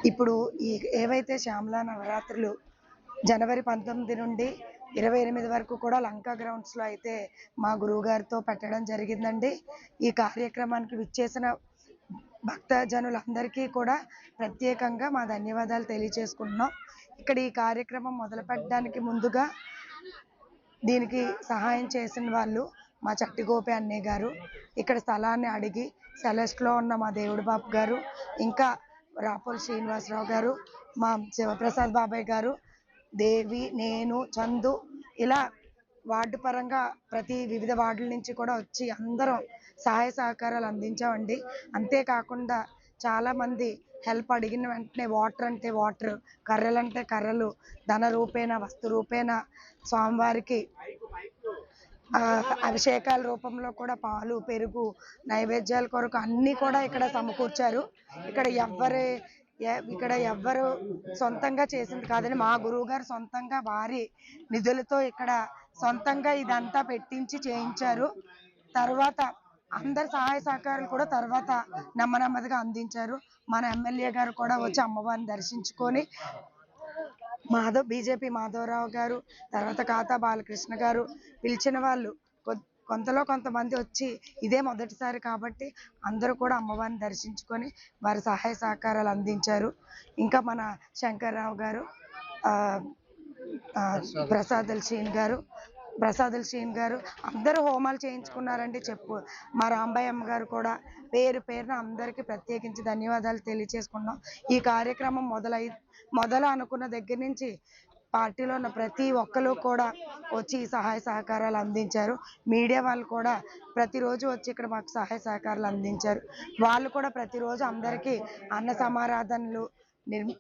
ఇప్పుడు ఈ ఏవైతే శ్యామలా నవరాత్రులు జనవరి 19 నుండి 28 వరకు కూడా లంకా గ్రౌండ్స్లో అయితే మా గురువుగారితో పెట్టడం జరిగిందండి. ఈ కార్యక్రమానికి విచ్చేసిన భక్తజనులందరికీ కూడా ప్రత్యేకంగా మా ధన్యవాదాలు తెలియచేసుకుంటున్నాం. ఇక్కడ ఈ కార్యక్రమం మొదలు పెట్టడానికి ముందుగా దీనికి సహాయం చేసిన వాళ్ళు మా చట్టి గోపి అన్నయ్య గారు, ఇక్కడ స్థలాన్ని అడిగి సెలెస్ట్లో ఉన్న మా దేవుడు బాబు గారు, ఇంకా రాపోల్ శ్రీనివాసరావు గారు, మా శివప్రసాద్ బాబాయ్ గారు, దేవి, నేను, చందు, ఇలా వార్డు పరంగా ప్రతి వివిధ వార్డుల నుంచి కూడా వచ్చి అందరం సహాయ సహకారాలు అందించామండి. అంతేకాకుండా చాలామంది హెల్ప్ అడిగిన వెంటనే వాటర్ అంటే వాటర్, కర్రలంటే కర్రలు, ధన రూపేణ వస్తు రూపేణ స్వామివారికి అభిషేకాల రూపంలో కూడా పాలు, పెరుగు, నైవేద్యాల కొరకు అన్నీ కూడా ఇక్కడ సమకూర్చారు. ఇక్కడ ఎవ్వరు సొంతంగా చేసింది కాదని మా గురువు గారు సొంతంగా వారి నిధులతో ఇక్కడ సొంతంగా ఇదంతా పెట్టించి చేయించారు. తర్వాత అందరి సహాయ సహకారాలు కూడా తర్వాత నెమ్మదిగా అందించారు. మన ఎమ్మెల్యే గారు కూడా వచ్చి అమ్మవారిని దర్శించుకొని బీజేపీ మాధవరావు గారు, తర్వాత ఖాతా బాలకృష్ణ గారు పిలిచిన వాళ్ళు కొంతమంది వచ్చి ఇదే మొదటిసారి కాబట్టి అందరూ కూడా అమ్మవారిని దర్శించుకొని వారి సహాయ సహకారాలు అందించారు. ఇంకా మన శంకర్రావు గారు, ప్రసాదుల శ్రీని గారు అందరూ హోమాలు చేయించుకున్నారండి. మా రాంబయ్యమ్మ గారు కూడా పేరున అందరికీ ప్రత్యేకించి ధన్యవాదాలు తెలియచేసుకున్నాం. ఈ కార్యక్రమం మొదలు అనుకున్న దగ్గర నుంచి పార్టీలో ఉన్న ప్రతి ఒక్కరు కూడా వచ్చి ఈ సహాయ సహకారాలు అందించారు. మీడియా వాళ్ళు కూడా ప్రతిరోజు వచ్చి ఇక్కడ మాకు సహాయ సహకారాలు అందించారు. వాళ్ళు కూడా ప్రతిరోజు అందరికీ అన్న సమారాధనలు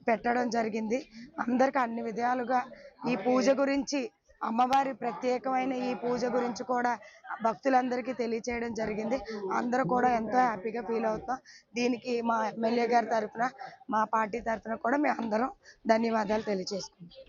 పెట్టడం జరిగింది. అందరికీ అన్ని విధాలుగా ఈ పూజ గురించి, అమ్మవారి ప్రత్యేకమైన ఈ పూజ గురించి కూడా భక్తులందరికీ తెలియచేయడం జరిగింది. అందరూ కూడా ఎంతో హ్యాపీగా ఫీల్ అవుతాం. దీనికి మా ఎమ్మెల్యే గారి తరఫున, మా పార్టీ తరఫున కూడా మేము అందరం ధన్యవాదాలు తెలియజేసుకుంటాం.